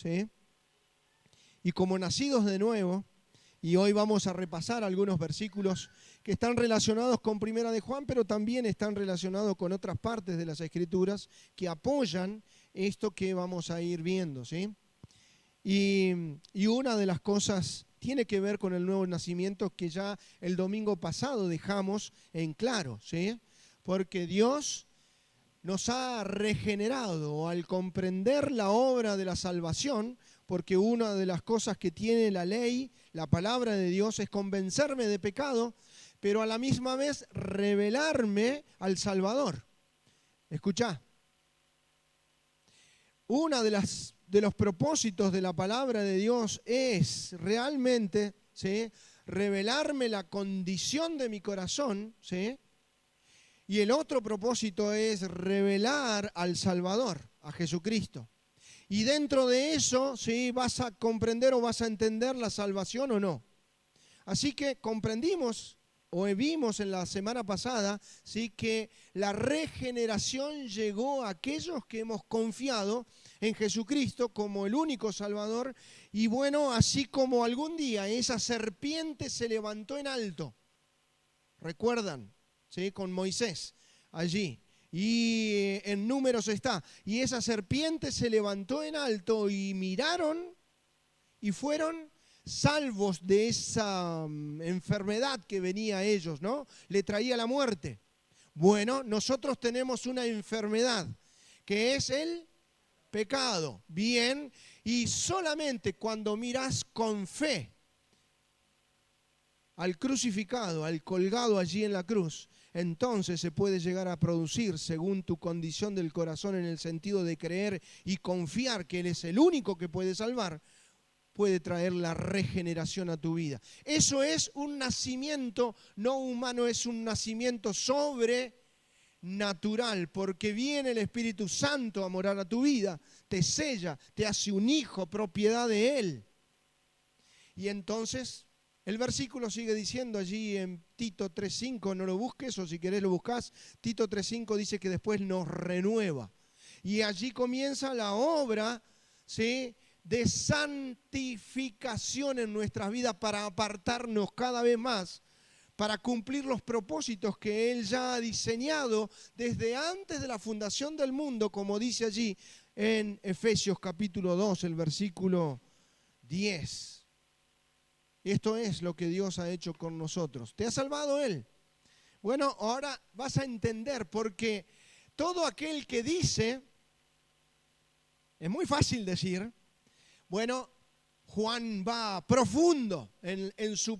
¿sí? Y como nacidos de nuevo, y hoy vamos a repasar algunos versículos que están relacionados con Primera de Juan, pero también están relacionados con otras partes de las Escrituras que apoyan esto que vamos a ir viendo, ¿sí? Y una de las cosas tiene que ver con el nuevo nacimiento que ya el domingo pasado dejamos en claro, ¿sí? Porque Dios nos ha regenerado al comprender la obra de la salvación, porque una de las cosas que tiene la ley, la palabra de Dios, es convencerme de pecado, pero a la misma vez revelarme al Salvador. Escuchá, una de los propósitos de la palabra de Dios es realmente, ¿sí?, revelarme la condición de mi corazón, ¿sí? Y el otro propósito es revelar al Salvador, a Jesucristo. Y dentro de eso, ¿sí?, vas a comprender o vas a entender la salvación o no. Así que comprendimos o vimos en la semana pasada, ¿sí?, que la regeneración llegó a aquellos que hemos confiado en Jesucristo como el único Salvador. Y bueno, así como algún día esa serpiente se levantó en alto, ¿recuerdan? ¿Sí? Con Moisés allí. Y en Números está. Y esa serpiente se levantó en alto y miraron y fueron salvos de esa enfermedad que venía a ellos, ¿no? Le traía la muerte. Bueno, nosotros tenemos una enfermedad que es el pecado. Bien, y solamente cuando mirás con fe al crucificado, al colgado allí en la cruz, entonces se puede llegar a producir, según tu condición del corazón, en el sentido de creer y confiar que Él es el único que puede salvar, puede traer la regeneración a tu vida. Eso es un nacimiento no humano, es un nacimiento sobrenatural, porque viene el Espíritu Santo a morar a tu vida, te sella, te hace un hijo, propiedad de Él. Y entonces el versículo sigue diciendo allí en Tito 3:5, no lo busques o si querés lo buscás, Tito 3:5 dice que después nos renueva. Y allí comienza la obra, ¿sí?, de santificación en nuestras vidas para apartarnos cada vez más, para cumplir los propósitos que Él ya ha diseñado desde antes de la fundación del mundo, como dice allí en Efesios capítulo 2, el versículo 10. Esto es lo que Dios ha hecho con nosotros. ¿Te ha salvado Él? Bueno, ahora vas a entender, porque todo aquel que dice, es muy fácil decir, bueno, Juan va profundo en sus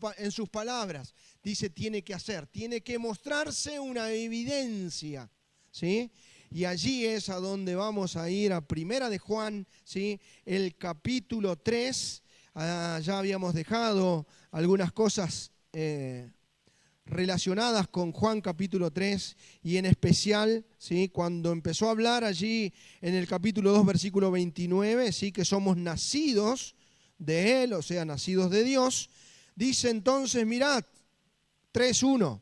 palabras. Dice, tiene que hacer, tiene que mostrarse una evidencia, ¿sí? Y allí es a donde vamos a ir, a Primera de Juan, ¿sí?, el capítulo 3. Ya habíamos dejado algunas cosas relacionadas con Juan capítulo 3 y en especial, ¿sí?, cuando empezó a hablar allí en el capítulo 2 versículo 29, ¿sí?, que somos nacidos de Él, o sea, nacidos de Dios. Dice entonces, mirad, 3:1,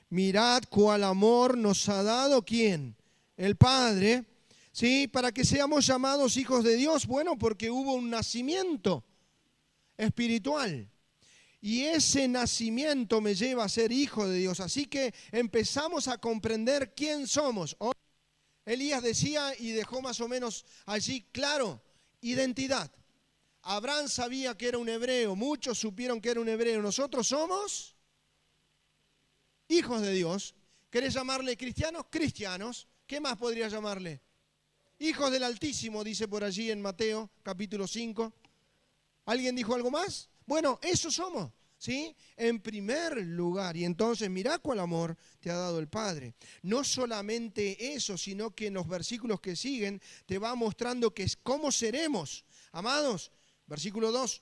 mirad cuál amor nos ha dado, ¿quién? El Padre, ¿sí?, para que seamos llamados hijos de Dios. Bueno, porque hubo un nacimiento espiritual. Y ese nacimiento me lleva a ser hijo de Dios. Así que empezamos a comprender quién somos. Hoy Elías decía y dejó más o menos allí claro, identidad. Abraham sabía que era un hebreo, muchos supieron que era un hebreo. Nosotros somos hijos de Dios. ¿Querés llamarle cristianos? Cristianos. ¿Qué más podría llamarle? Hijos del Altísimo, dice por allí en Mateo capítulo 5. ¿Alguien dijo algo más? Bueno, eso somos, ¿sí? En primer lugar. Y entonces mirá cuál amor te ha dado el Padre. No solamente eso, sino que en los versículos que siguen te va mostrando que es cómo seremos. Amados, versículo 2.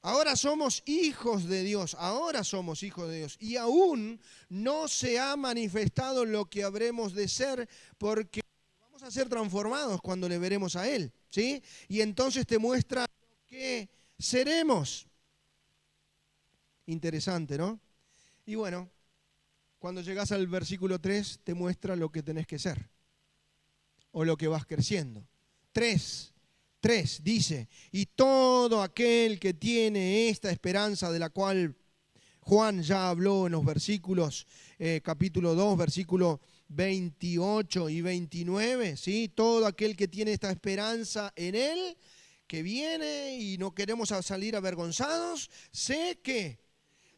Ahora somos hijos de Dios, ahora somos hijos de Dios. Y aún no se ha manifestado lo que habremos de ser, porque vamos a ser transformados cuando le veremos a Él, ¿sí? Y entonces te muestra que seremos. Interesante, ¿no? Y bueno, cuando llegas al versículo 3 te muestra lo que tenés que ser o lo que vas creciendo. 3, 3 dice, y todo aquel que tiene esta esperanza de la cual Juan ya habló en los versículos, capítulo 2, versículo 28 y 29, ¿sí? Todo aquel que tiene esta esperanza en Él, que viene y no queremos salir avergonzados, sé que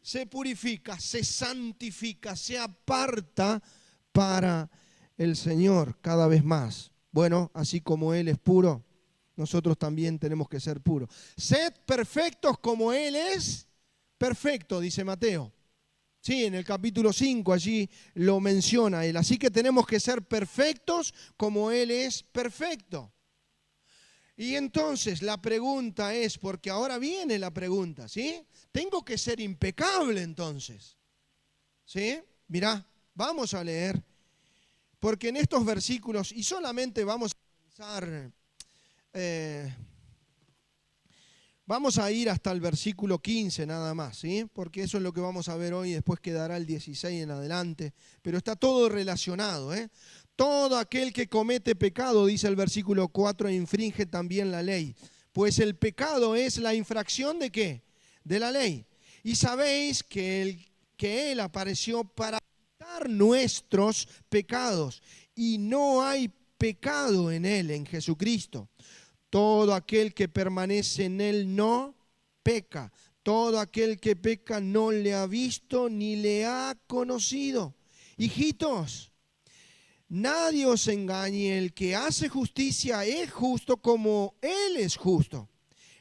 se purifica, se santifica, se aparta para el Señor cada vez más. Bueno, así como Él es puro, nosotros también tenemos que ser puros. Sed perfectos como Él es perfecto, dice Mateo. Sí, en el capítulo 5 allí lo menciona Él. Así que tenemos que ser perfectos como Él es perfecto. Y entonces la pregunta es, porque ahora viene la pregunta, ¿sí? Tengo que ser impecable entonces. ¿Sí? Mirá, vamos a leer, porque en estos versículos, y solamente vamos a avanzar, vamos a ir hasta el versículo 15 nada más, ¿sí? Porque eso es lo que vamos a ver hoy, después quedará el 16 en adelante, pero está todo relacionado, ¿eh? Todo aquel que comete pecado, dice el versículo 4, infringe también la ley, pues el pecado es la infracción ¿de qué? De la ley. Y sabéis que Él apareció para quitar nuestros pecados, y no hay pecado en Él, en Jesucristo. Todo aquel que permanece en Él no peca. Todo aquel que peca no le ha visto ni le ha conocido. Hijitos, nadie os engañe. El que hace justicia es justo como Él es justo.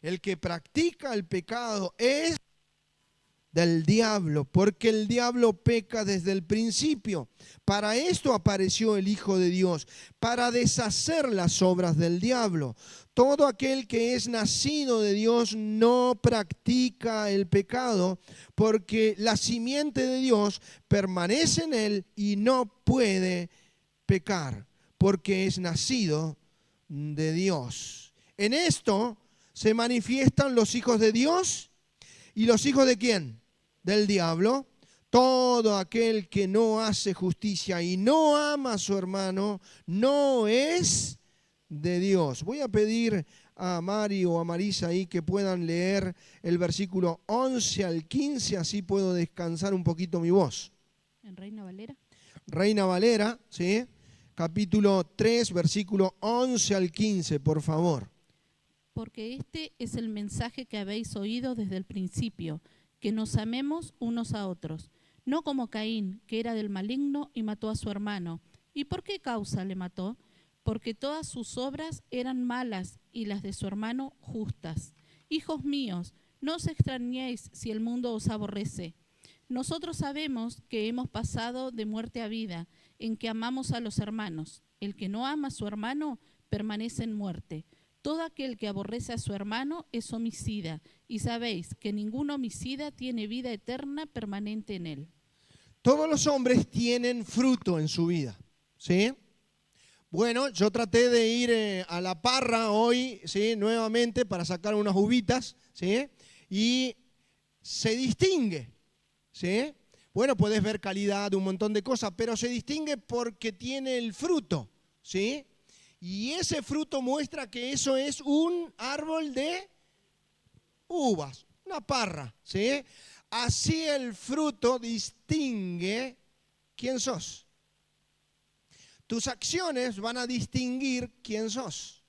El que practica el pecado es del diablo, porque el diablo peca desde el principio. Para esto apareció el Hijo de Dios, para deshacer las obras del diablo. Todo aquel que es nacido de Dios no practica el pecado, porque la simiente de Dios permanece en él y no puede pecar, porque es nacido de Dios. En esto se manifiestan los hijos de Dios y los hijos de ¿quién? Del diablo. Todo aquel que no hace justicia y no ama a su hermano no es de Dios. Voy a pedir a Mari o a Marisa ahí que puedan leer el versículo 11 al 15, así puedo descansar un poquito mi voz. ¿En Reina Valera? Reina Valera, ¿sí? Capítulo 3, versículo 11 al 15, por favor. Porque este es el mensaje que habéis oído desde el principio, que nos amemos unos a otros, no como Caín, que era del maligno y mató a su hermano. ¿Y por qué causa le mató? Porque todas sus obras eran malas y las de su hermano justas. Hijos míos, no os extrañéis si el mundo os aborrece. Nosotros sabemos que hemos pasado de muerte a vida, en que amamos a los hermanos. El que no ama a su hermano permanece en muerte. Todo aquel que aborrece a su hermano es homicida, y sabéis que ningún homicida tiene vida eterna permanente en él. Todos los hombres tienen fruto en su vida, ¿sí? Bueno, yo traté de ir a la parra hoy, ¿sí? Nuevamente para sacar unas uvitas, ¿sí? Y se distingue, ¿sí? Bueno, puedes ver calidad de un montón de cosas, pero se distingue porque tiene el fruto, ¿sí? Y ese fruto muestra que eso es un árbol de uvas, una parra, ¿sí? Así el fruto distingue quién sos. Tus acciones van a distinguir quién sos.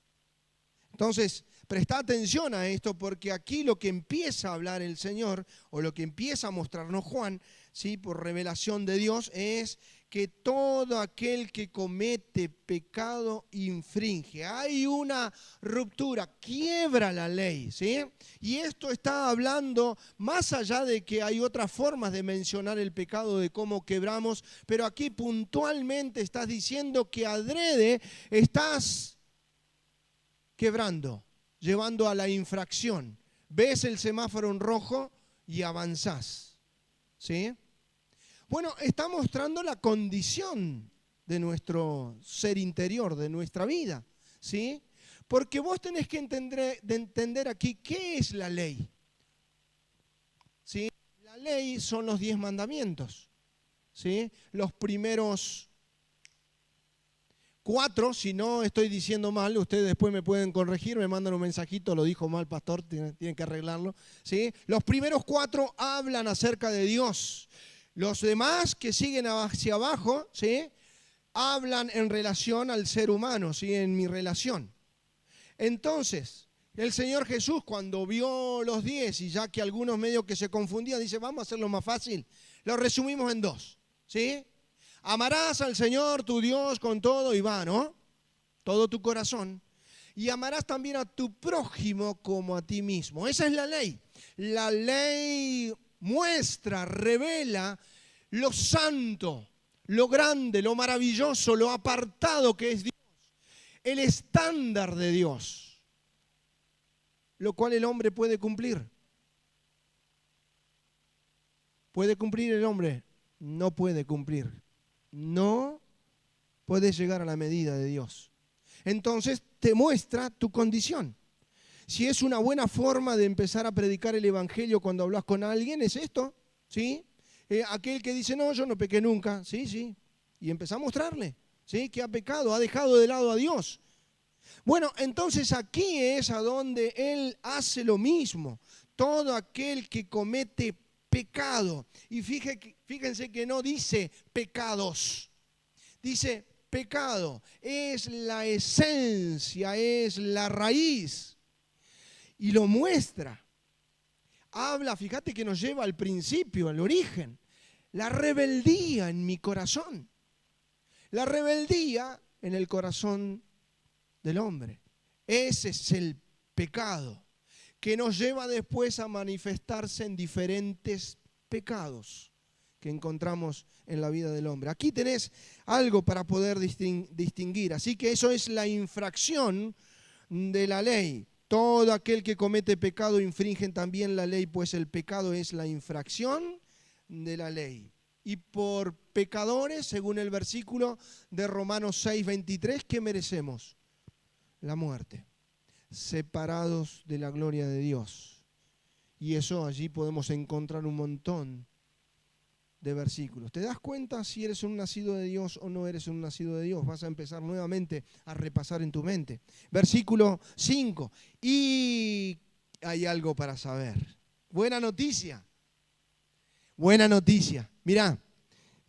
Entonces, presta atención a esto, porque aquí lo que empieza a hablar el Señor, o lo que empieza a mostrarnos Juan, ¿sí? Por revelación de Dios, es que todo aquel que comete pecado infringe. Hay una ruptura, quiebra la ley, ¿sí? Y esto está hablando más allá de que hay otras formas de mencionar el pecado, de cómo quebramos, pero aquí puntualmente estás diciendo que adrede estás quebrando, llevando a la infracción. Ves el semáforo en rojo y avanzás, ¿sí? Bueno, está mostrando la condición de nuestro ser interior, de nuestra vida, ¿sí? Porque vos tenés que entender aquí qué es la ley, ¿sí? La ley son los 10 mandamientos, ¿sí? Los primeros 4, si no estoy diciendo mal, ustedes después me pueden corregir, me mandan un mensajito, lo dijo mal, pastor, tienen que arreglarlo. ¿Sí? Los primeros 4 hablan acerca de Dios. Los demás que siguen hacia abajo, ¿sí? Hablan en relación al ser humano, ¿sí? En mi relación. Entonces, el Señor Jesús, cuando vio los 10, y ya que algunos medios que se confundían, dice, vamos a hacerlo más fácil, lo resumimos en 2, ¿sí? Amarás al Señor tu Dios con todo y va, ¿no? Todo tu corazón. Y amarás también a tu prójimo como a ti mismo. Esa es la ley. La ley muestra, revela lo santo, lo grande, lo maravilloso, lo apartado que es Dios. El estándar de Dios, lo cual el hombre puede cumplir. ¿Puede cumplir el hombre? No puede cumplir. No puedes llegar a la medida de Dios. Entonces te muestra tu condición. Si es una buena forma de empezar a predicar el evangelio cuando hablas con alguien, es esto, ¿sí? Aquel que dice, no, yo no pequé nunca, sí, y empieza a mostrarle, ¿sí? Que ha pecado, ha dejado de lado a Dios. Bueno, entonces aquí es a donde él hace lo mismo. Todo aquel que comete pecado. Y fíjense que no dice pecados, dice pecado. Es la esencia, es la raíz. Y lo muestra. Habla, fíjate que nos lleva al principio, al origen. La rebeldía en mi corazón. La rebeldía en el corazón del hombre. Ese es el pecado que nos lleva después a manifestarse en diferentes pecados que encontramos en la vida del hombre. Aquí tenés algo para poder distinguir. Así que eso es la infracción de la ley. Todo aquel que comete pecado infringe también la ley, pues el pecado es la infracción de la ley. Y por pecadores, según el versículo de Romanos 6:23, ¿qué merecemos? La muerte. Separados de la gloria de Dios. Y eso allí podemos encontrar un montón de versículos. ¿Te das cuenta si eres un nacido de Dios o no eres un nacido de Dios? Vas a empezar nuevamente a repasar en tu mente. Versículo 5. Y hay algo para saber. Buena noticia. Buena noticia. Mirá,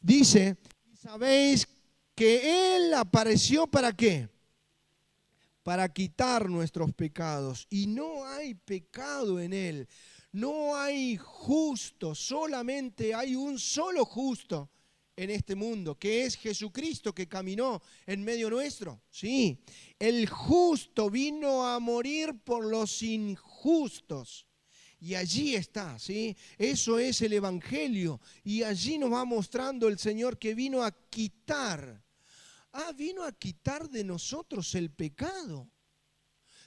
dice, ¿sabéis que Él apareció para qué? Para quitar nuestros pecados. Y no hay pecado en Él. No hay justo, solamente hay un solo justo en este mundo, que es Jesucristo, que caminó en medio nuestro. Sí, el justo vino a morir por los injustos. Y allí está, ¿sí? Eso es el Evangelio. Y allí nos va mostrando el Señor que vino a quitar. Vino a quitar de nosotros el pecado.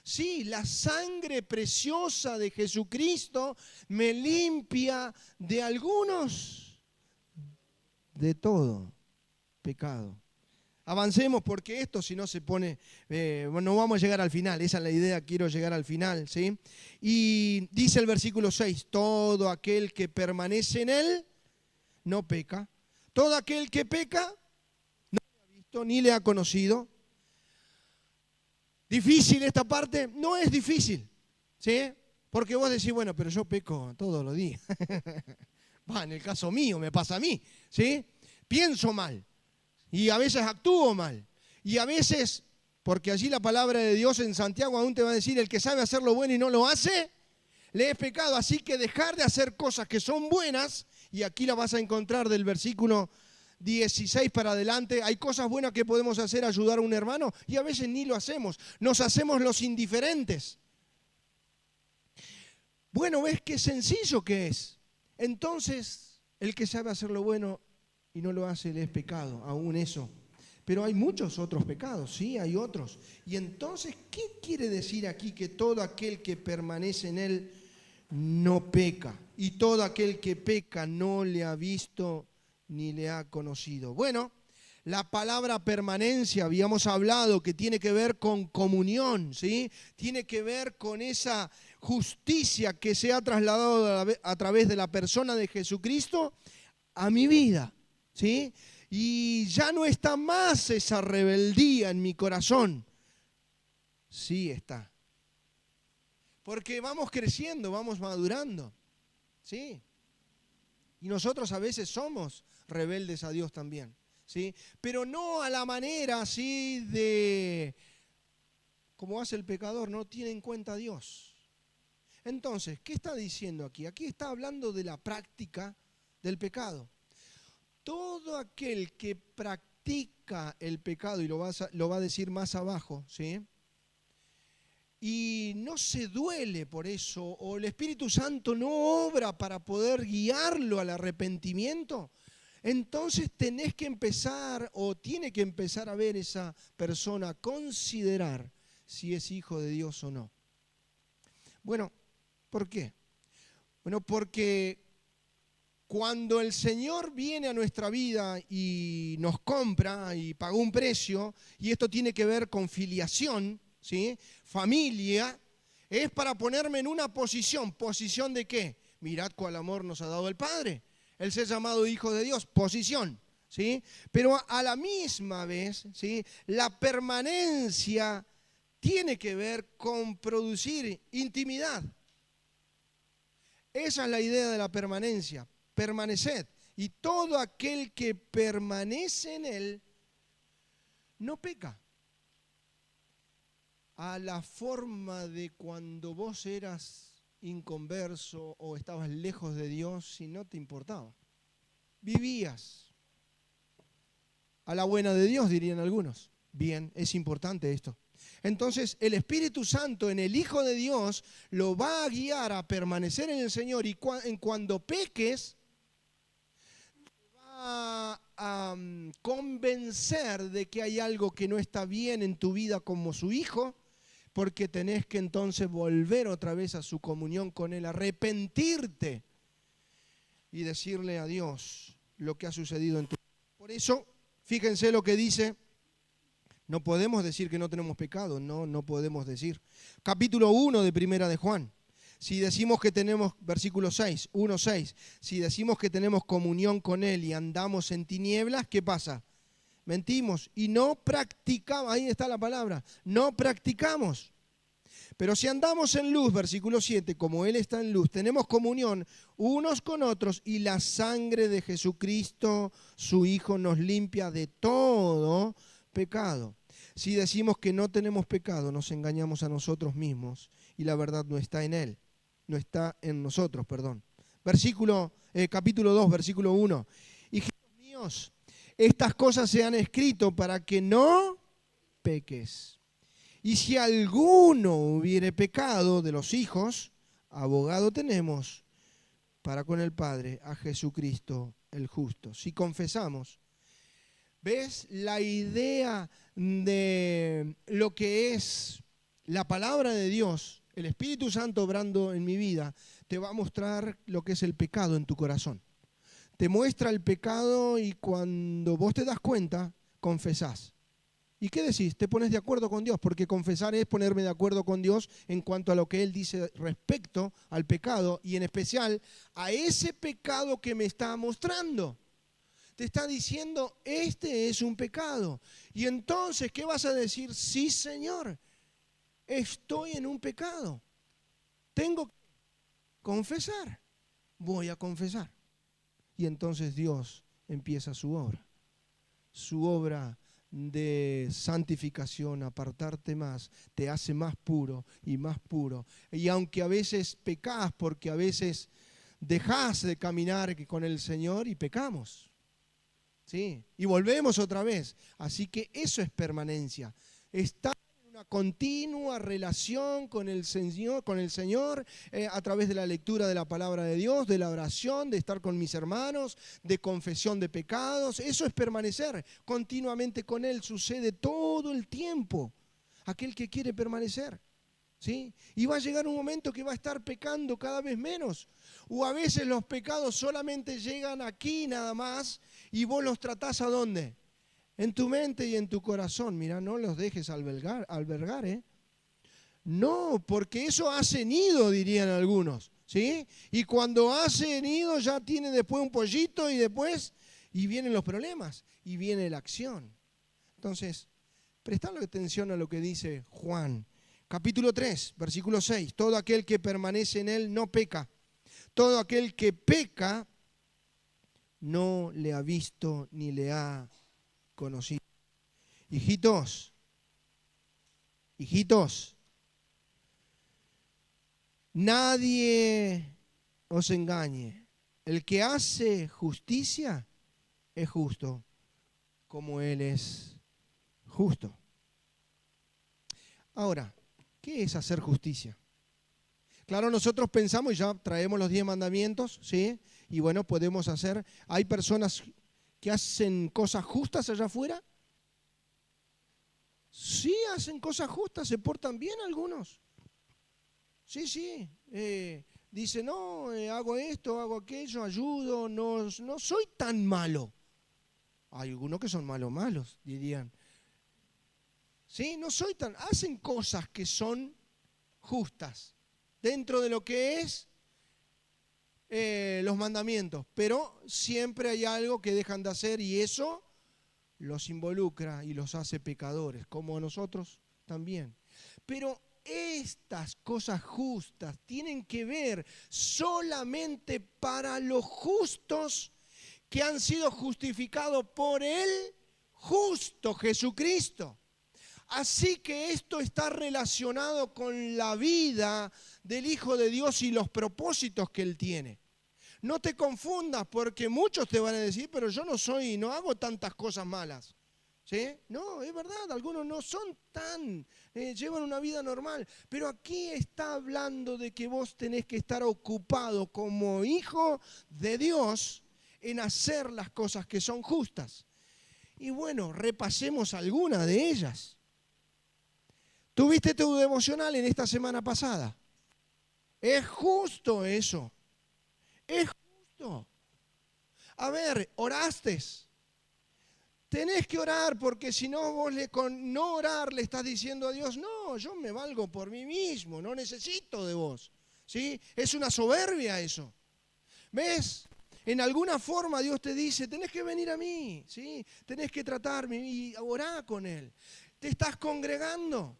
Sí, la sangre preciosa de Jesucristo me limpia de algunos, de todo pecado. Avancemos porque esto si no se pone, no vamos a llegar al final, esa es la idea, quiero llegar al final, ¿sí? Y dice el versículo 6, todo aquel que permanece en Él no peca. Todo aquel que peca no le ha visto ni le ha conocido. ¿Difícil esta parte? No es difícil, ¿sí? Porque vos decís, bueno, pero yo peco todos los días. En el caso mío, me pasa a mí, ¿sí? Pienso mal y a veces actúo mal. Y a veces, porque allí la palabra de Dios en Santiago aún te va a decir, el que sabe hacer lo bueno y no lo hace, le es pecado. Así que dejar de hacer cosas que son buenas, y aquí la vas a encontrar del versículo 16 para adelante, hay cosas buenas que podemos hacer, ayudar a un hermano, y a veces ni lo hacemos, nos hacemos los indiferentes. Bueno, ¿ves qué sencillo que es? Entonces, el que sabe hacer lo bueno y no lo hace, le es pecado, aún eso. Pero hay muchos otros pecados, sí, hay otros. Y entonces, ¿qué quiere decir aquí? Que todo aquel que permanece en Él no peca, y todo aquel que peca no le ha visto ni le ha conocido. Bueno, la palabra permanencia, habíamos hablado que tiene que ver con comunión, ¿sí? Tiene que ver con esa justicia que se ha trasladado a través de la persona de Jesucristo a mi vida, ¿sí? y ya no está más esa rebeldía en mi corazón. Sí está. Porque vamos creciendo, vamos madurando. ¿Sí? Y nosotros a veces somos rebeldes a Dios también. ¿Sí? Pero no a la manera así de como hace el pecador, no tiene en cuenta a Dios. Entonces, ¿qué está diciendo aquí? Aquí está hablando de la práctica del pecado. Todo aquel que practica el pecado, y lo va a decir más abajo, ¿sí? Y no se duele por eso, o el Espíritu Santo no obra para poder guiarlo al arrepentimiento, entonces tenés que empezar, o tiene que empezar a ver esa persona, considerar si es hijo de Dios o no. Bueno, ¿por qué? Bueno, porque cuando el Señor viene a nuestra vida y nos compra y pagó un precio, y esto tiene que ver con filiación, ¿sí? Familia, es para ponerme en una posición. ¿Posición de qué? Mirad cuál amor nos ha dado el Padre. El ser llamado hijo de Dios, posición, ¿sí? Pero a la misma vez, ¿sí? La permanencia tiene que ver con producir intimidad. Esa es la idea de la permanencia. Permaneced. Y todo aquel que permanece en él no peca. A la forma de cuando vos eras inconverso o estabas lejos de Dios y no te importaba. Vivías a la buena de Dios, dirían algunos. Bien, es importante esto. Entonces, el Espíritu Santo en el Hijo de Dios lo va a guiar a permanecer en el Señor, y cuando peques, te va a convencer de que hay algo que no está bien en tu vida como su hijo, porque tenés que entonces volver otra vez a su comunión con Él, arrepentirte y decirle a Dios lo que ha sucedido en tu vida. Por eso, fíjense lo que dice. No podemos decir que no tenemos pecado, no podemos decir. Capítulo 1 de Primera de Juan. Si decimos que tenemos, versículo 6, 1:6, si decimos que tenemos comunión con Él y andamos en tinieblas, ¿qué pasa? Mentimos y no practicamos, ahí está la palabra, no practicamos. Pero si andamos en luz, versículo 7, como Él está en luz, tenemos comunión unos con otros, y la sangre de Jesucristo, su Hijo, nos limpia de todo pecado. Si decimos que no tenemos pecado, nos engañamos a nosotros mismos y la verdad no está en Él, no está en nosotros, perdón. Capítulo 2, versículo 1. Hijitos míos, estas cosas se han escrito para que no peques. Y si alguno hubiere pecado de los hijos, abogado tenemos para con el Padre, a Jesucristo el justo. Si confesamos, ¿ves la idea de lo que es la palabra de Dios? El Espíritu Santo obrando en mi vida te va a mostrar lo que es el pecado en tu corazón. Te muestra el pecado y cuando vos te das cuenta, confesás. ¿Y qué decís? Te pones de acuerdo con Dios, porque confesar es ponerme de acuerdo con Dios en cuanto a lo que Él dice respecto al pecado y en especial a ese pecado que me está mostrando. Te está diciendo, este es un pecado. Y entonces, ¿qué vas a decir? Sí, Señor, estoy en un pecado. Tengo que confesar. Voy a confesar. Y entonces Dios empieza su obra de santificación, apartarte más, te hace más puro y más puro. Y aunque a veces pecás, porque a veces dejás de caminar con el Señor y pecamos. ¿Sí? Y volvemos otra vez. Así que eso es permanencia. Estar en una continua relación con el Señor, a través de la lectura de la palabra de Dios, de la oración, de estar con mis hermanos, de confesión de pecados. Eso es permanecer continuamente con Él. Sucede todo el tiempo. Aquel que quiere permanecer. ¿Sí? Y va a llegar un momento que va a estar pecando cada vez menos. O a veces los pecados solamente llegan aquí nada más y vos los tratás ¿a dónde? En tu mente y en tu corazón. Mira, no los dejes albergar, ¿eh? No, porque eso hace nido, dirían algunos. ¿Sí? Y cuando hace nido ya tiene después un pollito y después Y vienen los problemas y viene la acción. Entonces, prestadle atención a lo que dice Juan. Capítulo 3, versículo 6. Todo aquel que permanece en él no peca. Todo aquel que peca no le ha visto ni le ha conocido. Hijitos, nadie os engañe. El que hace justicia es justo, como Él es justo. Ahora, ¿qué es hacer justicia? Claro, nosotros pensamos y ya traemos los 10 mandamientos, ¿sí? Y bueno, podemos hacer. ¿Hay personas que hacen cosas justas allá afuera? Sí, hacen cosas justas, se portan bien algunos. Sí. Dice, no, hago esto, hago aquello, ayudo, no soy tan malo. Hay algunos que son malos, dirían. Sí, no soy tan... Hacen cosas que son justas dentro de lo que es los mandamientos, pero siempre hay algo que dejan de hacer y eso los involucra y los hace pecadores, como a nosotros también. Pero estas cosas justas tienen que ver solamente para los justos que han sido justificados por el justo Jesucristo. Así que esto está relacionado con la vida del Hijo de Dios y los propósitos que Él tiene. No te confundas porque muchos te van a decir, pero yo no hago tantas cosas malas. ¿Sí? No, es verdad, algunos no son tan, llevan una vida normal. Pero aquí está hablando de que vos tenés que estar ocupado como hijo de Dios en hacer las cosas que son justas. Y bueno, repasemos algunas de ellas. ¿Tuviste tu devocional en esta semana pasada? Es justo eso. Es justo. A ver, oraste. Tenés que orar porque si no vos con no orar le estás diciendo a Dios, no, yo me valgo por mí mismo, no necesito de vos. ¿Sí? Es una soberbia eso. ¿Ves? En alguna forma Dios te dice, tenés que venir a mí, ¿sí? Tenés que tratarme y orar con Él. Te estás congregando.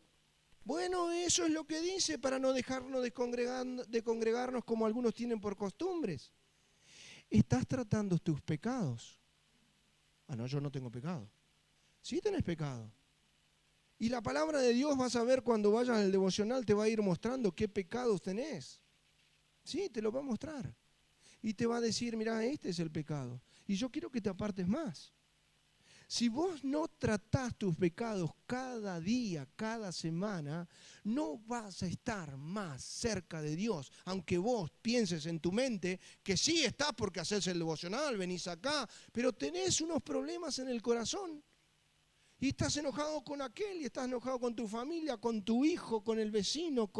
Bueno, eso es lo que dice para no dejarnos de congregarnos como algunos tienen por costumbres. Estás tratando tus pecados. Ah, no, yo no tengo pecado. Sí tenés pecado. Y la palabra de Dios vas a ver cuando vayas al devocional, te va a ir mostrando qué pecados tenés. Sí, te lo va a mostrar. Y te va a decir, mirá, este es el pecado. Y yo quiero que te apartes más. Si vos no tratás tus pecados cada día, cada semana, no vas a estar más cerca de Dios. Aunque vos pienses en tu mente que sí estás porque haces el devocional, venís acá, pero tenés unos problemas en el corazón. Y estás enojado con aquel, y estás enojado con tu familia, con tu hijo, con el vecino,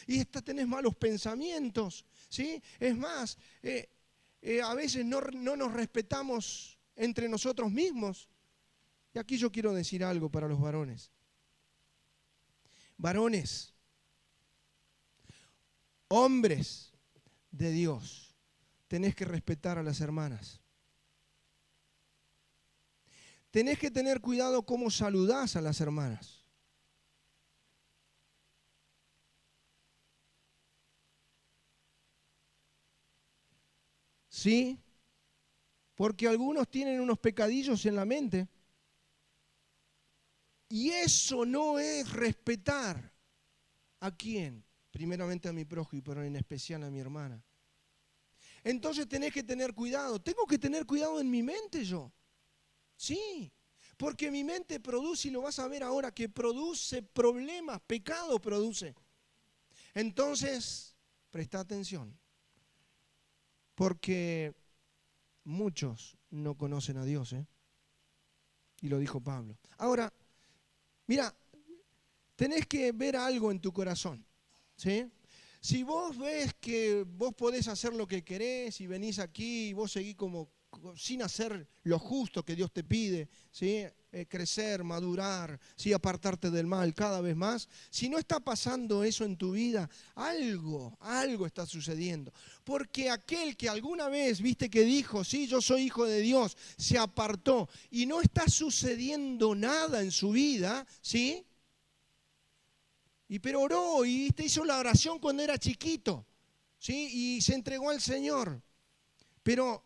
y tenés malos pensamientos. ¿Sí? Es más, a veces no nos respetamos entre nosotros mismos. Y aquí yo quiero decir algo para los varones. Varones, hombres de Dios, tenés que respetar a las hermanas. Tenés que tener cuidado cómo saludás a las hermanas. ¿Sí? Porque algunos tienen unos pecadillos en la mente. Y eso no es respetar. ¿A quién? Primeramente a mi prójimo, pero en especial a mi hermana. Entonces tenés que tener cuidado. Tengo que tener cuidado en mi mente yo. Sí, porque mi mente produce, y lo vas a ver ahora, que produce problemas, pecado produce. Entonces, presta atención. Porque muchos no conocen a Dios, ¿eh? Y lo dijo Pablo. Ahora, mira, tenés que ver algo en tu corazón, ¿sí? Si vos ves que vos podés hacer lo que querés y venís aquí y vos seguís como sin hacer lo justo que Dios te pide, ¿sí? Crecer, madurar, ¿sí? Apartarte del mal cada vez más. Si no está pasando eso en tu vida, algo está sucediendo. Porque aquel que alguna vez, viste, que dijo, sí, yo soy hijo de Dios, se apartó y no está sucediendo nada en su vida, ¿sí? Pero oró y te hizo la oración cuando era chiquito, ¿sí? Y se entregó al Señor. Pero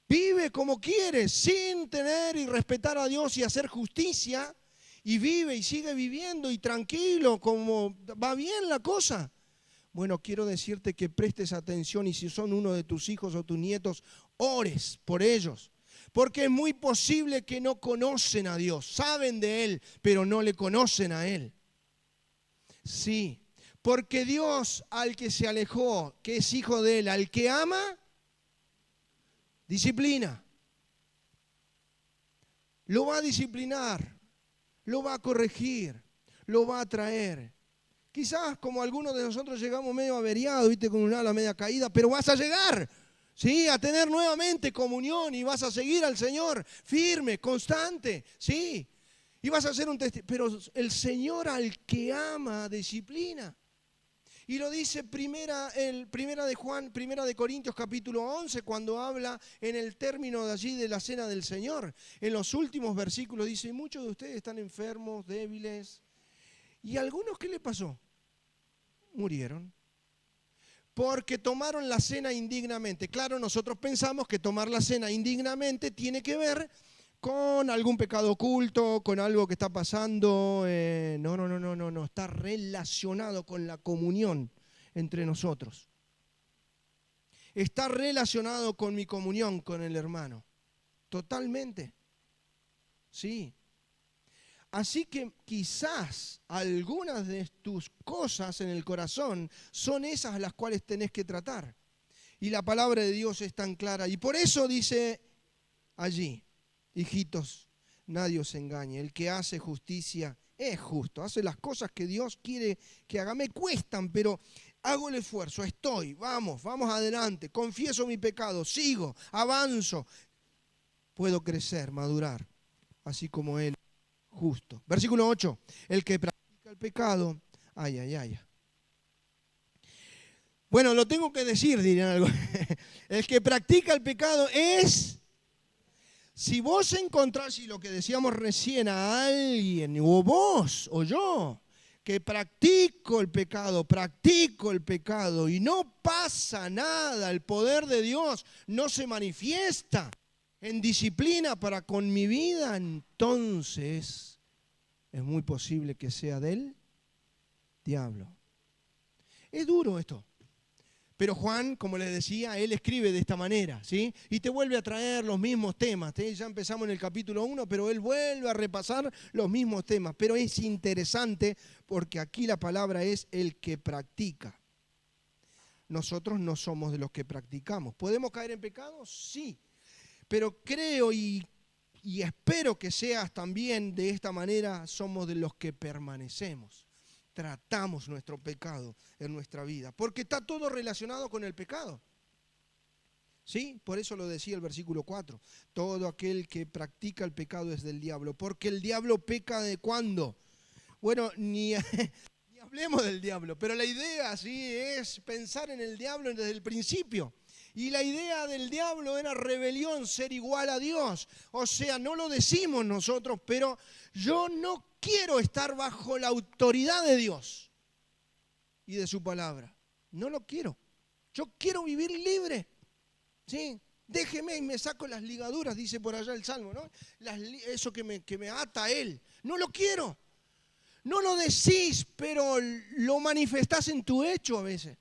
vive como quiere, sin tener y respetar a Dios y hacer justicia, y vive y sigue viviendo y tranquilo, como va bien la cosa. Bueno, quiero decirte que prestes atención y si son uno de tus hijos o tus nietos, ores por ellos. Porque es muy posible que no conocen a Dios, saben de Él, pero no le conocen a Él. Sí, porque Dios al que se alejó, que es hijo de Él, al que ama, disciplina. Lo va a disciplinar, lo va a corregir, lo va a traer. Quizás como algunos de nosotros llegamos medio averiados, ¿viste? Con un ala media caída, pero vas a llegar, ¿sí? A tener nuevamente comunión y vas a seguir al Señor firme, constante, ¿sí? Y vas a ser un testigo. Pero el Señor al que ama disciplina. Y lo dice primera de Corintios capítulo 11, cuando habla en el término de allí de la cena del Señor. En los últimos versículos dice, muchos de ustedes están enfermos, débiles. ¿Y a algunos qué le pasó? Murieron. Porque tomaron la cena indignamente. Claro, nosotros pensamos que tomar la cena indignamente tiene que ver con algún pecado oculto, con algo que está pasando. No, está relacionado con la comunión entre nosotros. Está relacionado con mi comunión con el hermano. Totalmente. Sí. Así que quizás algunas de tus cosas en el corazón son esas las cuales tenés que tratar. Y la palabra de Dios es tan clara. Y por eso dice allí, hijitos, nadie os engañe. El que hace justicia es justo. Hace las cosas que Dios quiere que haga. Me cuestan, pero hago el esfuerzo. Vamos adelante. Confieso mi pecado, sigo, avanzo. Puedo crecer, madurar, así como Él, justo. Versículo 8. El que practica el pecado, ay. Bueno, lo tengo que decir, dirían algo. El que practica el pecado es... Si vos encontrás, y lo que decíamos recién, a alguien, o vos, o yo, que practico el pecado y no pasa nada, el poder de Dios no se manifiesta en disciplina para con mi vida, entonces es muy posible que sea del diablo. Es duro esto. Pero Juan, como les decía, él escribe de esta manera, ¿sí? Y te vuelve a traer los mismos temas, ¿sí? Ya empezamos en el capítulo 1, pero él vuelve a repasar los mismos temas. Pero es interesante porque aquí la palabra es el que practica. Nosotros no somos de los que practicamos. ¿Podemos caer en pecado? Sí. Pero creo y espero que seas también de esta manera, somos de los que permanecemos. Tratamos nuestro pecado en nuestra vida, porque está todo relacionado con el pecado. ¿Sí? Por eso lo decía el versículo 4. Todo aquel que practica el pecado es del diablo, porque el diablo peca ¿de cuándo? Bueno, ni hablemos del diablo, pero la idea sí es pensar en el diablo desde el principio. Y la idea del diablo era rebelión, ser igual a Dios. O sea, no lo decimos nosotros, pero yo no quiero estar bajo la autoridad de Dios y de su palabra. No lo quiero. Yo quiero vivir libre. ¿Sí? Déjeme y me saco las ligaduras, dice por allá el Salmo, ¿no? Eso que me ata a Él. No lo quiero. No lo decís, pero lo manifestás en tu hecho a veces.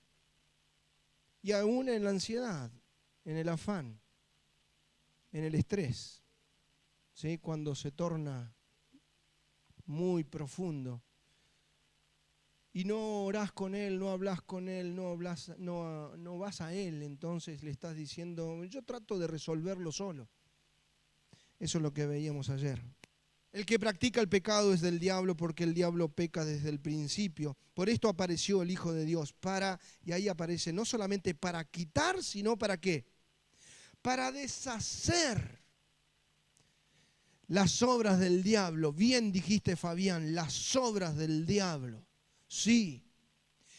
Y aún en la ansiedad, en el afán, en el estrés, ¿sí? Cuando se torna muy profundo y no orás con Él, no hablas con Él, no vas a Él, entonces le estás diciendo, yo trato de resolverlo solo. Eso es lo que veíamos ayer. El que practica el pecado es del diablo, porque el diablo peca desde el principio. Por esto apareció el Hijo de Dios, y ahí aparece, no solamente para quitar, sino para ¿qué? para deshacer las obras del diablo. Bien dijiste, Fabián, las obras del diablo. Sí.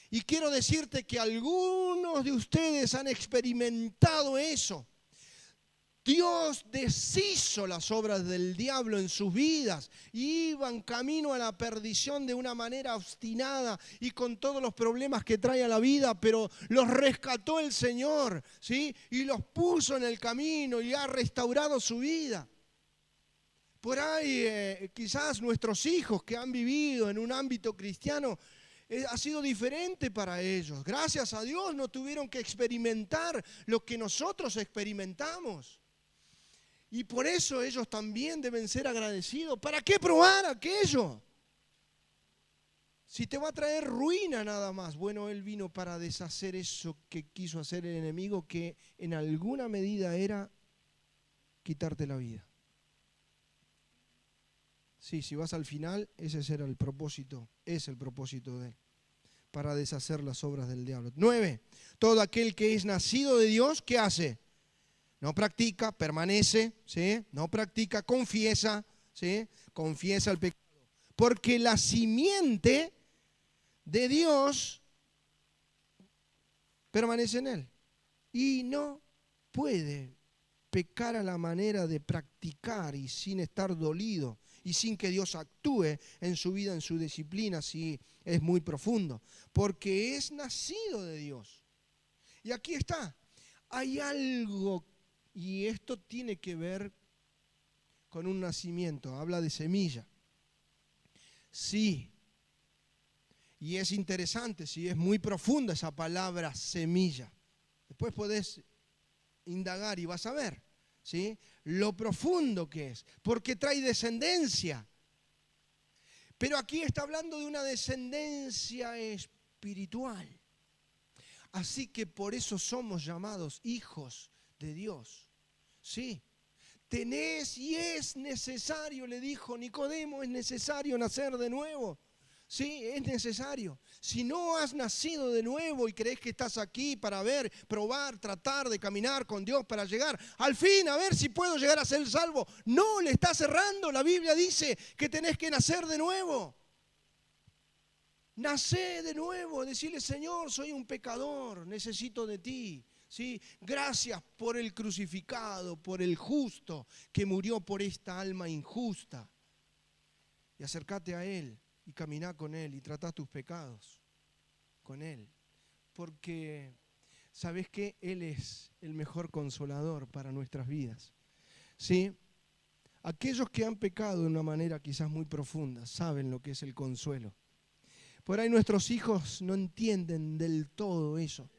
Y quiero decirte que algunos de ustedes han experimentado eso. Dios deshizo las obras del diablo en sus vidas. Iban camino a la perdición de una manera obstinada y con todos los problemas que trae a la vida, pero los rescató el Señor, ¿sí? Y los puso en el camino y ha restaurado su vida. Por ahí quizás nuestros hijos que han vivido en un ámbito cristiano ha sido diferente para ellos. Gracias a Dios no tuvieron que experimentar lo que nosotros experimentamos. Y por eso ellos también deben ser agradecidos. ¿Para qué probar aquello? Si te va a traer ruina nada más. Bueno, Él vino para deshacer eso que quiso hacer el enemigo, que en alguna medida era quitarte la vida. Sí, si vas al final, ese será el propósito, es el propósito de Él, para deshacer las obras del diablo. 9. Todo aquel que es nacido de Dios, ¿qué hace? No practica, permanece, ¿sí? No practica, confiesa, ¿sí? Confiesa el pecado. Porque la simiente de Dios permanece en él. Y no puede pecar a la manera de practicar y sin estar dolido y sin que Dios actúe en su vida, en su disciplina, si es muy profundo. Porque es nacido de Dios. Y aquí está. Hay algo. Y esto tiene que ver con un nacimiento, habla de semilla. Sí, y es interesante, sí, es muy profunda esa palabra semilla. Después podés indagar y vas a ver, ¿sí? Lo profundo que es, porque trae descendencia. Pero aquí está hablando de una descendencia espiritual. Así que por eso somos llamados hijos de Dios. Sí, tenés y es necesario, le dijo Nicodemo, es necesario nacer de nuevo. Sí, es necesario. Si no has nacido de nuevo y crees que estás aquí para ver, probar, tratar de caminar con Dios para llegar al fin, a ver si puedo llegar a ser salvo. No, le estás errando. La Biblia dice que tenés que nacer de nuevo. Nacé de nuevo, decirle, Señor, soy un pecador, necesito de ti. ¿Sí? Gracias por el crucificado, por el justo que murió por esta alma injusta. Y acércate a Él y caminá con Él y tratá tus pecados con Él. Porque, ¿sabés qué? Él es el mejor consolador para nuestras vidas. ¿Sí? Aquellos que han pecado de una manera quizás muy profunda saben lo que es el consuelo. Por ahí nuestros hijos no entienden del todo eso.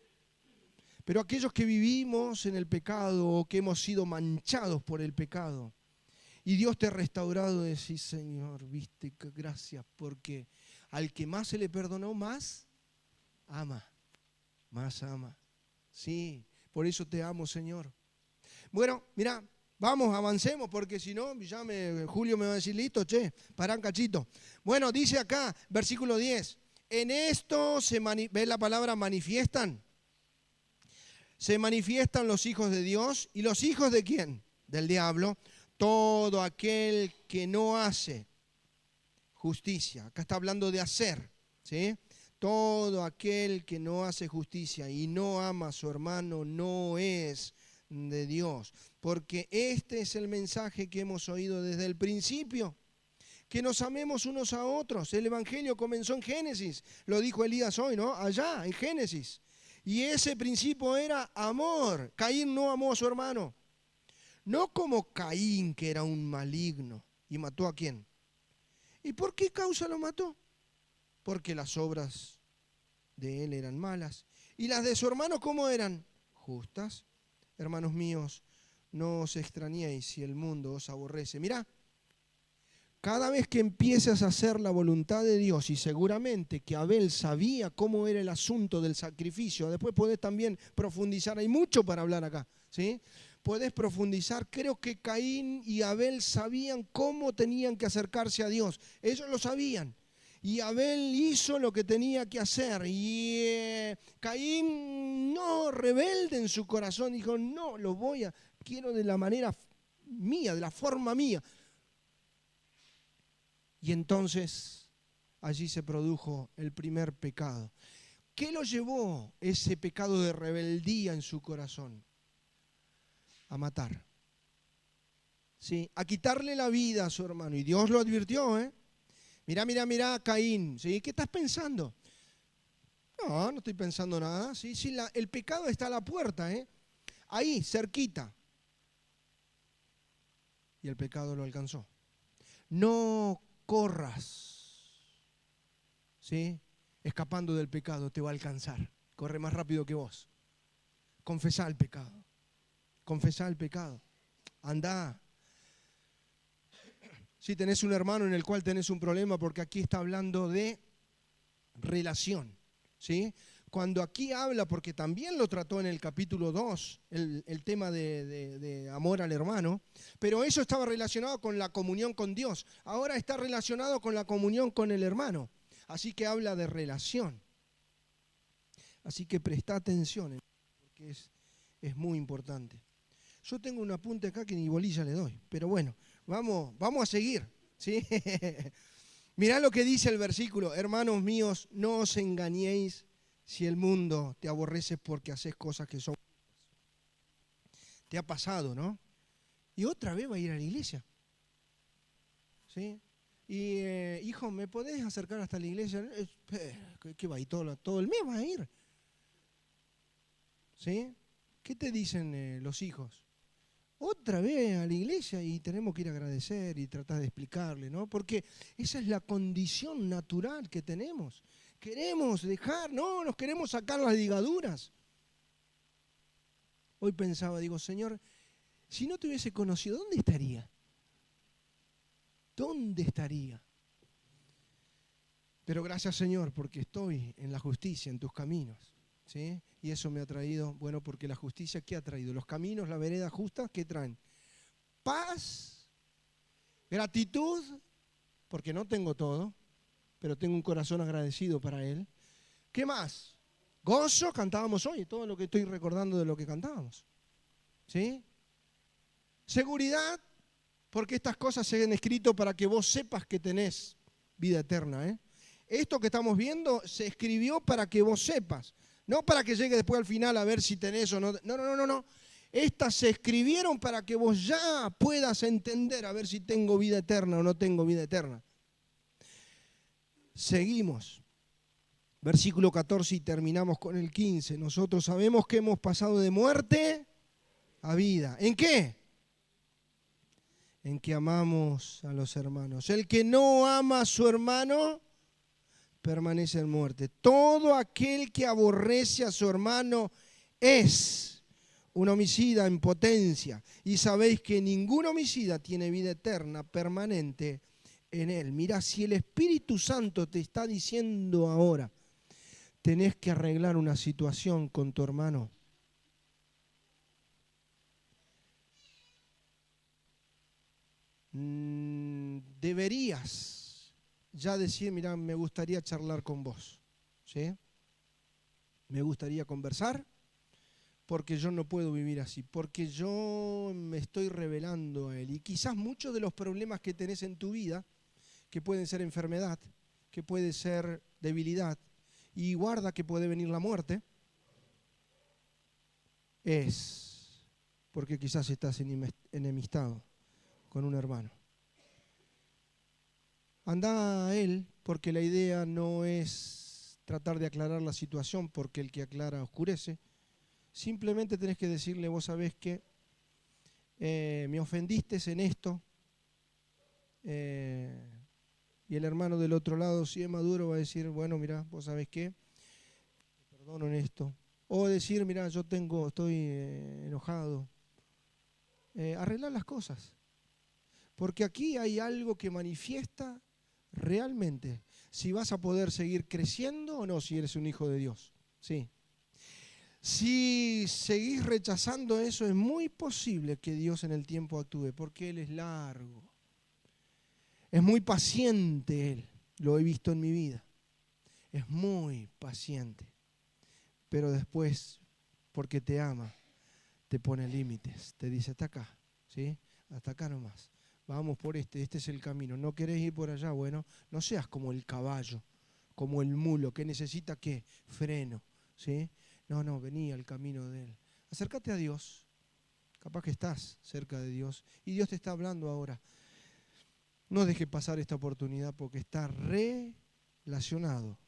Pero aquellos que vivimos en el pecado o que hemos sido manchados por el pecado y Dios te ha restaurado, decís, Señor, viste, gracias, porque al que más se le perdonó, más ama, más ama. Sí, por eso te amo, Señor. Bueno, mira, vamos, avancemos, porque si no, Julio me va a decir, listo, che, pará un cachito. Bueno, dice acá, versículo 10, en esto ¿ves la palabra manifiestan? Se manifiestan los hijos de Dios. ¿Y los hijos de quién? Del diablo. Todo aquel que no hace justicia. Acá está hablando de hacer, ¿sí? Todo aquel que no hace justicia y no ama a su hermano no es de Dios. Porque este es el mensaje que hemos oído desde el principio. Que nos amemos unos a otros. El evangelio comenzó en Génesis. Lo dijo Elías hoy, ¿no? Allá, en Génesis. Y ese principio era amor. Caín no amó a su hermano. No como Caín, que era un maligno. ¿Y mató a quién? ¿Y por qué causa lo mató? Porque las obras de él eran malas. ¿Y las de su hermano cómo eran? Justas. Hermanos míos, no os extrañéis si el mundo os aborrece. Mirá, cada vez que empieces a hacer la voluntad de Dios, y seguramente que Abel sabía cómo era el asunto del sacrificio, después podés también profundizar, hay mucho para hablar acá, ¿sí? Podés profundizar, creo que Caín y Abel sabían cómo tenían que acercarse a Dios, ellos lo sabían. Y Abel hizo lo que tenía que hacer. Y Caín, no, rebelde en su corazón, dijo, no, lo voy a... quiero de la manera mía, de la forma mía. Y entonces allí se produjo el primer pecado. ¿Qué lo llevó ese pecado de rebeldía en su corazón? A matar. ¿Sí? A quitarle la vida a su hermano. Y Dios lo advirtió, ¿eh? Mirá, Caín, ¿sí? ¿Qué estás pensando? No estoy pensando nada. Sí, el pecado está a la puerta, ¿eh? Ahí, cerquita. Y el pecado lo alcanzó. No corras, ¿sí? Escapando del pecado, te va a alcanzar. Corre más rápido que vos. Confesá el pecado. Confesá el pecado. Andá. Si tenés un hermano en el cual tenés un problema, porque aquí está hablando de relación, ¿sí? Cuando aquí habla, porque también lo trató en el capítulo 2, el tema de amor al hermano, pero eso estaba relacionado con la comunión con Dios. Ahora está relacionado con la comunión con el hermano. Así que habla de relación. Así que presta atención, porque es muy importante. Yo tengo un apunte acá que ni bolilla le doy, pero bueno, vamos a seguir, ¿sí? Mirá lo que dice el versículo: hermanos míos, no os engañéis, si el mundo te aborrece porque haces cosas que son. Te ha pasado, ¿no? Y otra vez va a ir a la iglesia, ¿sí? Y hijo, ¿me podés acercar hasta la iglesia? ¿Qué va a ir todo el mes? Va a ir, ¿sí? ¿Qué te dicen los hijos? Otra vez a la iglesia, y tenemos que ir a agradecer y tratar de explicarle, ¿no? Porque esa es la condición natural que tenemos. Queremos nos queremos sacar las ligaduras. Hoy pensaba, digo, Señor, si no te hubiese conocido, ¿dónde estaría? ¿Dónde estaría? Pero gracias, Señor, porque estoy en la justicia, en tus caminos, ¿sí? Y eso me ha traído, bueno, porque la justicia, ¿qué ha traído? Los caminos, la vereda justa, ¿qué traen? Paz, gratitud, porque no tengo todo, pero tengo un corazón agradecido para Él. ¿Qué más? Gozo, cantábamos hoy, todo lo que estoy recordando de lo que cantábamos, ¿sí? Seguridad, porque estas cosas se han escrito para que vos sepas que tenés vida eterna, ¿eh? Esto que estamos viendo se escribió para que vos sepas, no para que llegue después al final a ver si tenés o no. No. Estas se escribieron para que vos ya puedas entender a ver si tengo vida eterna o no tengo vida eterna. Seguimos. Versículo 14 y terminamos con el 15. Nosotros sabemos que hemos pasado de muerte a vida. ¿En qué? En que amamos a los hermanos. El que no ama a su hermano permanece en muerte. Todo aquel que aborrece a su hermano es un homicida en potencia. Y sabéis que ningún homicida tiene vida eterna permanente en él. Mirá, si el Espíritu Santo te está diciendo ahora, tenés que arreglar una situación con tu hermano, deberías ya decir, mirá, me gustaría charlar con vos, ¿sí? Me gustaría conversar, porque yo no puedo vivir así, porque yo me estoy revelando a Él. Y quizás muchos de los problemas que tenés en tu vida, que pueden ser enfermedad, que puede ser debilidad, y guarda que puede venir la muerte, es porque quizás estás enemistado con un hermano. Andá a Él, porque la idea no es tratar de aclarar la situación, porque el que aclara oscurece. Simplemente tenés que decirle, vos sabés que me ofendiste en esto, y el hermano del otro lado, si es maduro, va a decir, bueno, mirá, vos sabés qué, te perdono en esto. O decir, mirá, estoy enojado. Arreglar las cosas. Porque aquí hay algo que manifiesta realmente si vas a poder seguir creciendo o no, si eres un hijo de Dios. Sí. Si seguís rechazando eso, es muy posible que Dios en el tiempo actúe, porque Él es largo. Es muy paciente Él, lo he visto en mi vida. Es muy paciente. Pero después, porque te ama, te pone límites, te dice hasta acá, ¿sí? Hasta acá nomás. Vamos por este es el camino. ¿No querés ir por allá? Bueno, no seas como el caballo, como el mulo, que necesita ¿qué? Freno, ¿sí? No, vení al camino de Él. Acércate a Dios. Capaz que estás cerca de Dios y Dios te está hablando ahora. No dejes pasar esta oportunidad porque está relacionado,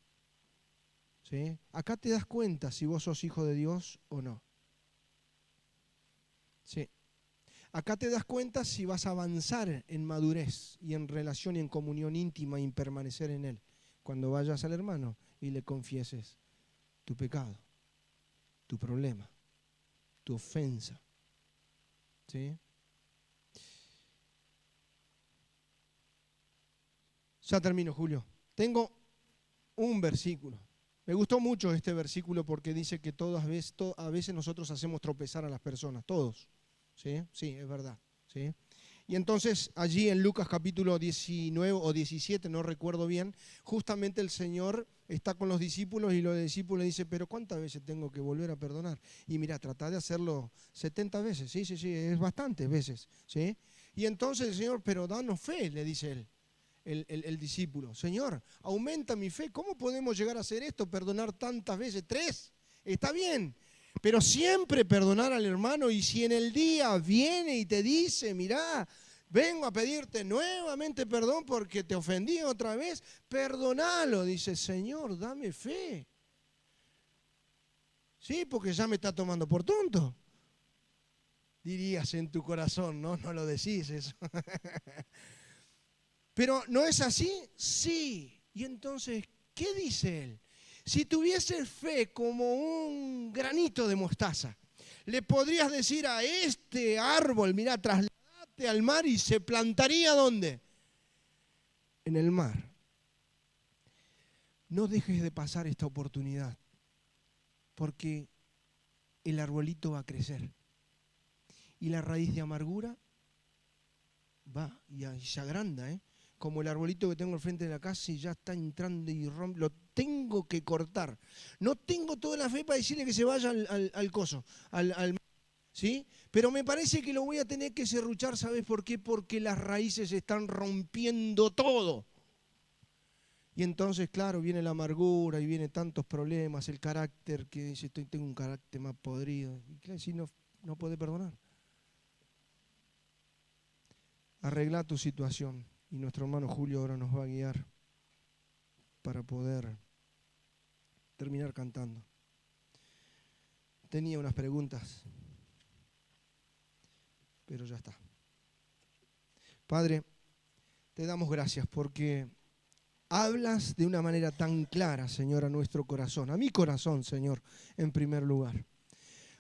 ¿sí? Acá te das cuenta si vos sos hijo de Dios o no. Sí. Acá te das cuenta si vas a avanzar en madurez y en relación y en comunión íntima y permanecer en Él. Cuando vayas al hermano y le confieses tu pecado, tu problema, tu ofensa. ¿Sí? Ya termino, Julio. Tengo un versículo. Me gustó mucho este versículo porque dice que a veces nosotros hacemos tropezar a las personas, todos. ¿Sí? Sí, es verdad. ¿Sí? Y entonces allí en Lucas capítulo 19 o 17, no recuerdo bien, justamente el Señor está con los discípulos y los discípulos le dicen, pero ¿cuántas veces tengo que volver a perdonar? Y mira, trata de hacerlo 70 veces, sí, es bastantes veces, ¿sí? Y entonces el Señor, pero danos fe, le dice él. El discípulo, Señor, aumenta mi fe, ¿cómo podemos llegar a hacer esto? Perdonar tantas veces, 3, está bien, pero siempre perdonar al hermano. Y si en el día viene y te dice, mirá, vengo a pedirte nuevamente perdón porque te ofendí otra vez, perdonalo, dice, Señor, dame fe. Sí, porque ya me está tomando por tonto. Dirías en tu corazón, ¿no? No lo decís eso. Pero ¿no es así? Sí. Y entonces, ¿qué dice él? Si tuviese fe como un granito de mostaza, le podrías decir a este árbol, mira, trasladate al mar y se plantaría ¿dónde? En el mar. No dejes de pasar esta oportunidad, porque el arbolito va a crecer. Y la raíz de amargura va y se agranda, como el arbolito que tengo al frente de la casa y ya está entrando y rompe, lo tengo que cortar. No tengo toda la fe para decirle que se vaya al coso, ¿sí? Pero me parece que lo voy a tener que serruchar, ¿sabes por qué? Porque las raíces están rompiendo todo. Y entonces, claro, viene la amargura y viene tantos problemas, el carácter que dice, tengo un carácter más podrido. Y claro, si no puede perdonar. Arregla tu situación. Y nuestro hermano Julio ahora nos va a guiar para poder terminar cantando. Tenía unas preguntas, pero ya está. Padre, te damos gracias porque hablas de una manera tan clara, Señor, a nuestro corazón, a mi corazón, Señor, en primer lugar.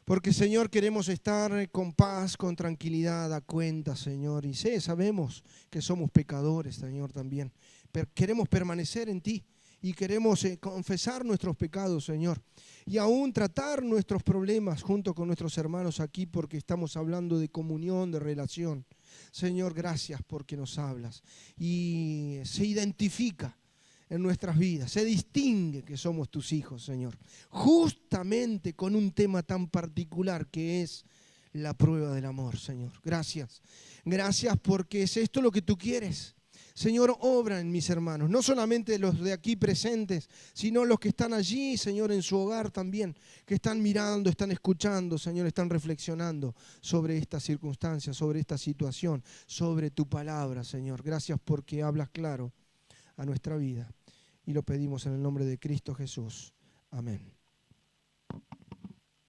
Porque, Señor, queremos estar con paz, con tranquilidad, a cuenta, Señor. Y sabemos que somos pecadores, Señor, también. Pero queremos permanecer en ti y queremos confesar nuestros pecados, Señor. Y aún tratar nuestros problemas junto con nuestros hermanos aquí porque estamos hablando de comunión, de relación. Señor, gracias porque nos hablas. Y se identifica en nuestras vidas, se distingue que somos tus hijos, Señor, justamente con un tema tan particular que es la prueba del amor, Señor. Gracias porque es esto lo que tú quieres. Señor, obra en mis hermanos, no solamente los de aquí presentes, sino los que están allí, Señor, en su hogar también, que están mirando, están escuchando, Señor, están reflexionando sobre esta circunstancia, sobre esta situación, sobre tu palabra, Señor. Gracias porque hablas claro a nuestra vida. Y lo pedimos en el nombre de Cristo Jesús. Amén.